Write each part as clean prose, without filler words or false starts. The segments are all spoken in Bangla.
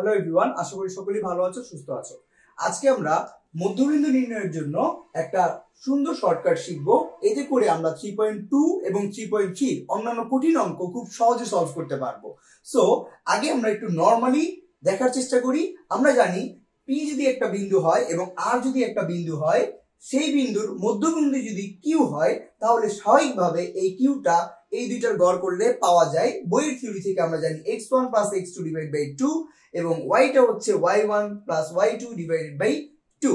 হ্যালো এভরিওয়ান, আশা করি সকলেই ভালো আছো, সুস্থ আছো। আজকে আমরা মধ্যবিন্দু নির্ণয়ের জন্য একটা সুন্দর শর্টকাট শিখবো। এতে করে আমরা 3.2 এবং 3.3 অন্যান্য কঠিন অঙ্ক খুব সহজে সলভ করতে পারবো। সো আগে আমরা একটু নরমালি দেখার চেষ্টা করি। আমরা জানি পি যদি একটা বিন্দু হয় এবং আর যদি একটা বিন্দু হয়, সেই বিন্দুর মধ্যবিন্দু যদি কিউ হয়, তাহলে স্বাভাবিকভাবে এই কিউটা এই দুইটার গড় করলে পাওয়া যায়। বইয়ের থিওরি থেকে আমরা জানি x1 + x2 / 2 এবং yটা হচ্ছে y1 + y2 / 2।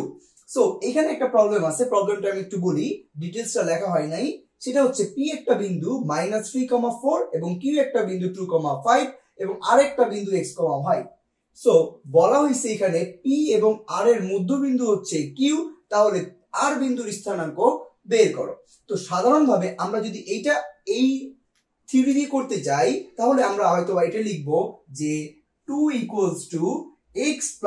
সো এখানে একটা প্রবলেম আছে, প্রবলেমটা আমি একটু বলি, ডিটেইলসটা লেখা হয় নাই। সেটা হচ্ছে p একটা বিন্দু -3,4 এবং q একটা বিন্দু 2,5 এবং আরেকটা বিন্দু x, y। সো বলা হয়েছে এখানে p এবং r এর মধ্যবিন্দু হচ্ছে q, তাহলে r বিন্দুর স্থানাঙ্ক বের করো। তো সাধারণভাবে আমরা যদি এইটা এই থিওরি দিয়ে করতে যাই, তাহলে আমরা হয়তো এটা লিখবো যে 2 = x +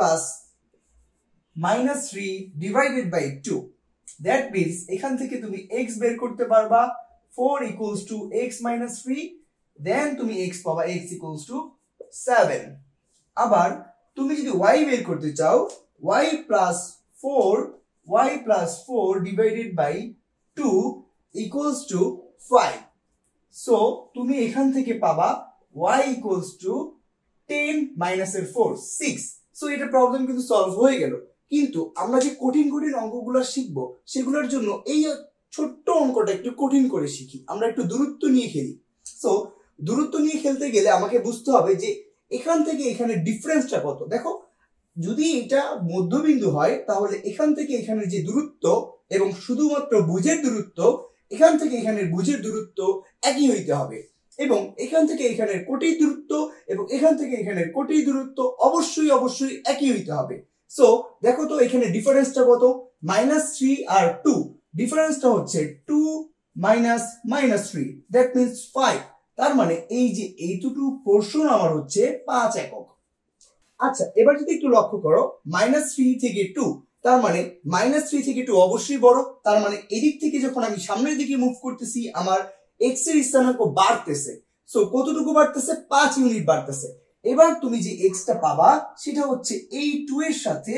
-3 / 2। দ্যাট মিন্স এখান থেকে তুমি x বের করতে পারবা 4 = x - 3, দেন তুমি x পাবা x = 7। আবার তুমি যদি y বের করতে চাও, y + 4 / 2 = 5। সো তুমি এখান থেকে পাবা y = 10 - 4 6। সো এটা প্রবলেম কিন্তু সলভ হয়ে গেল। কিন্তু আমরা যে কঠিন কঠিন অঙ্কগুলো শিখবো, সেগুলোর জন্য এই ছোট্ট অঙ্কটা একটু কঠিন করে শিখি। আমরা একটু দূরত্ব নিয়ে খেলি। সো দূরত্ব নিয়ে খেলতে গেলে আমাকে বুঝতে হবে যে এখান থেকে এখানে ডিফারেন্সটা কত। দেখো, যদি এটা মধ্যবিন্দু হয়, তাহলে এখান থেকে এখানের যে দূরত্ব এবং শুধুমাত্র ভুজের দূরত্ব, এখান থেকে এখানের ভুজের দূরত্ব একই হইতে হবে, এবং এখান থেকে এখানের কোটির দূরত্ব এবং এখান থেকে এখানের কোটির দূরত্ব অবশ্যই অবশ্যই একই হইতে হবে। সো দেখো তো এখানে ডিফারেন্সটা কত, -3 আর 2, ডিফারেন্সটা হচ্ছে 2 - -3, দ্যাট মিন্স 5। তার মানে এই যে এইটুকু পোরশন আমার হচ্ছে 5 একক। আচ্ছা, এবার যদি একটু লক্ষ্য করো, -3 থেকে 2, তার মানে -3 থেকে 2 অবশ্যই বড়। তার মানে এদিক থেকে যখন আমি সামনের দিকে মুভ করতেছি, আমার x এর স্থানাঙ্ক বাড়তেছে। সো কতটুকু বাড়তেছে? 5 ইউনিট বাড়তেছে। এবার তুমি যে x টা পাবা, সেটা হচ্ছে এই 2 এর সাথে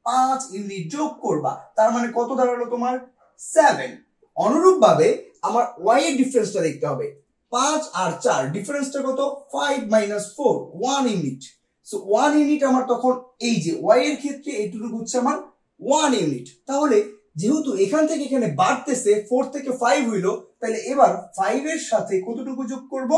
5 ইউনিট যোগ করবা। তার মানে কত দাঁড়ালো তোমার? 7। অনুরূপভাবে আমার y এর ডিফারেন্সটা দেখতে হবে। 5 আর 4 ডিফারেন্সটা কত? 5 - 4, 1 ইউনিট। সো 1 ইউনিট আমার তখন এই যে y এর ক্ষেত্রে এইটুকু হচ্ছে আমার 1 ইউনিট। তাহলে যেহেতু এখান থেকে এখানে বাড়তেছে, 4 থেকে 5 হইলো, তাহলে এবার 5 এর সাথে কতটুকু যোগ করব?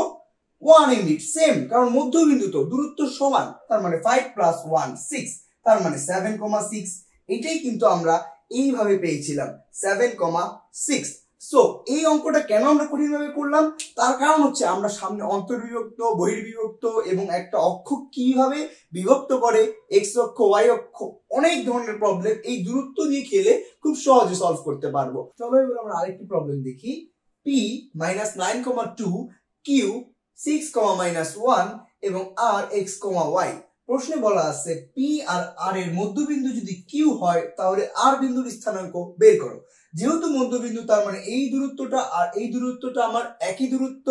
1 ইউনিট। সেম, কারণ মধ্যবিন্দু তো দূরত্ব সমান। তার মানে 5 + 1 6, তার মানে 7,6। এটাই কিন্তু আমরা এইভাবে পেয়েছিলাম, 7,6। সো এই অঙ্কটা কেন আমরা কঠিনভাবে করলাম? তার কারণ হচ্ছে আমরা সামনে অন্তর্বিভক্ত, বহির্বিভক্ত এবং একটা অক্ষ কিভাবে বিভক্ত করে, x অক্ষ, y অক্ষ, অনেক ধরনের প্রবলেম এই দূরত্ব দিয়ে খেলে খুব সহজে সলভ করতে পারবো। চলো এবার আমরা আরেকটি প্রবলেম দেখি। p -9,2, q 6, -1 এবং r x, y। প্রশ্নে বলা আছে p আর r এর মধ্যবিন্দু যদি q হয়, তাহলে r বিন্দুর স্থানাঙ্ক বের করো। যেহেতু মধ্যবিন্দু, তার মানে এই দূরত্বটা আর এই দূরত্বটা আমার একই দূরত্ব।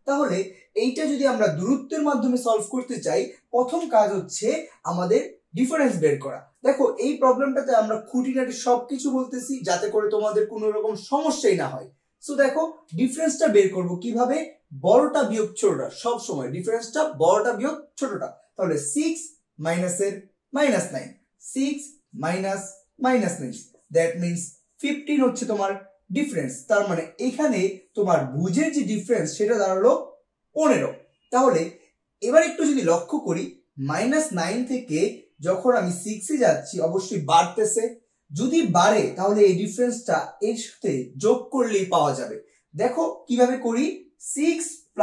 তাহলে এইটা যদি আমরা দূরত্বের মাধ্যমে সলভ করতে চাই, প্রথম কাজ হচ্ছে আমাদের ডিফারেন্স বের করা। দেখো, এই প্রবলেমটাতে আমরা খুঁটিনাটি সবকিছু বলতেছি যাতে করে তোমাদের কোনো রকম সমস্যাই না হয়। সো দেখো, ডিফারেন্সটা বের করব কিভাবে? বড়টা বিয়োগ ছোটটা। সব সময় ডিফারেন্সটা বড়টা বিয়োগ ছোটটা। তাহলে 6 - এর -9, 6 - -9, দ্যাট মিন্স 15 হচ্ছে তোমার ডিফারেন্স। তার মানে এখানে তোমার ভুজের যে ডিফারেন্স, সেটা দাঁড়ালো 15। তাহলে এবার একটু যদি লক্ষ্য করি, -9 থেকে যখন আমি 6 এ যাচ্ছি, অবশ্যই বাড়তেছে। যদি বাড়ে, তাহলে এই ডিফারেন্সটা এর সাথে যোগ করলেই পাওয়া যাবে। দেখো কিভাবে করি, 6 +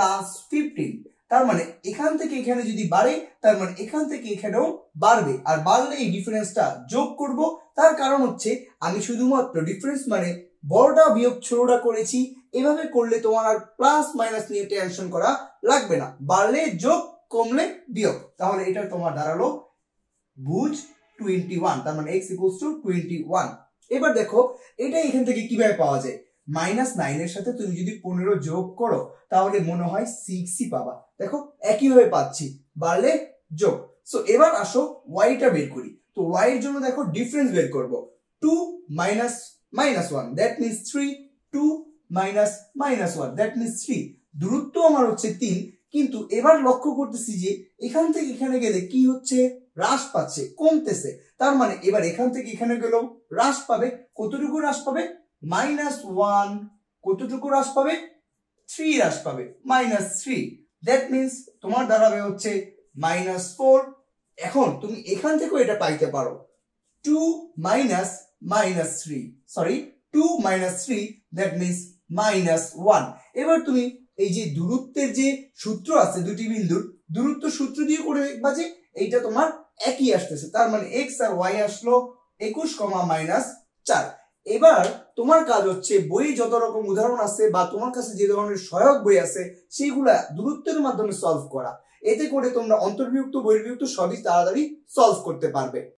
15, তার মানে এখান থেকে এখানে যদি বাড়ে, তার মানে এখান থেকে এখানেও বাড়বে, আর বাড়লে এই ডিফারেন্সটা যোগ করব। তার কারণ হচ্ছে আমি শুধুমাত্র ডিফারেন্স মানে বড়টা বিয়োগ ছোটটা করেছি। এভাবে করলে তোমার আর প্লাস মাইনাস নিয়ে টেনশন করা লাগবে না, বাড়লে যোগ, কমলে বিয়োগ। তাহলে এটা তোমার দাঁড়ালো ভুজ 21, তার মানে x = 21। এবার দেখো, এটা এখান থেকে কিভাবে পাওয়া যায়? -9 এর সাথে তুমি যদি 15 যোগ করো, তাহলে মনে হয় 6ই পাবা। দেখো একইভাবে পাচ্ছি, বাড়লে যোগ। সো এবার আসো ওয়াইটা বের করি। তো ওয়াই এর জন্য দেখো ডিফারেন্স বের করব। 2 minus minus 1 that means 3, 2 minus minus 1 that means 3। দূরত্ব আমার হচ্ছে 3, কিন্তু এবার লক্ষ্য করতেছি যে এখান থেকে এখানে গেলে কি হচ্ছে, হ্রাস পাচ্ছে, কমতেছে। তার মানে এবার এখান থেকে এখানে গেলেও হ্রাস পাবে। কতটুকু হ্রাস পাবে? -1। কতটুকু হ্রাস পাবে? 3 হ্রাস পাবে, -3। দ্যাট মিন্স তোমার দাঁড়াবে হচ্ছে -4। এখন তুমি এখান থেকেও এটা পাইতে পারো, 2 মাইনাস -3, সরি 2 -3 দ্যাট মিন্স -1। এবার তুমি এই যে দূরত্বের যে সূত্র আছে দুটি বিন্দুর দূরত্ব সূত্র দিয়ে করে দেখবা যে এইটা তোমার একই আসতেছে। তার মানে x আর y আসলো 21, -4। এবার তোমার কাজ হচ্ছে বই যত রকম উদাহরণ আছে বা তোমার কাছে যে ধরনের সহায়ক বই আছে সেইগুলা দূরত্বের মাধ্যমে সলভ করা। এতে করে তোমরা অন্তর্বিভক্ত বহির্বিভক্ত সবই তাড়াতাড়ি সলভ করতে পারবে।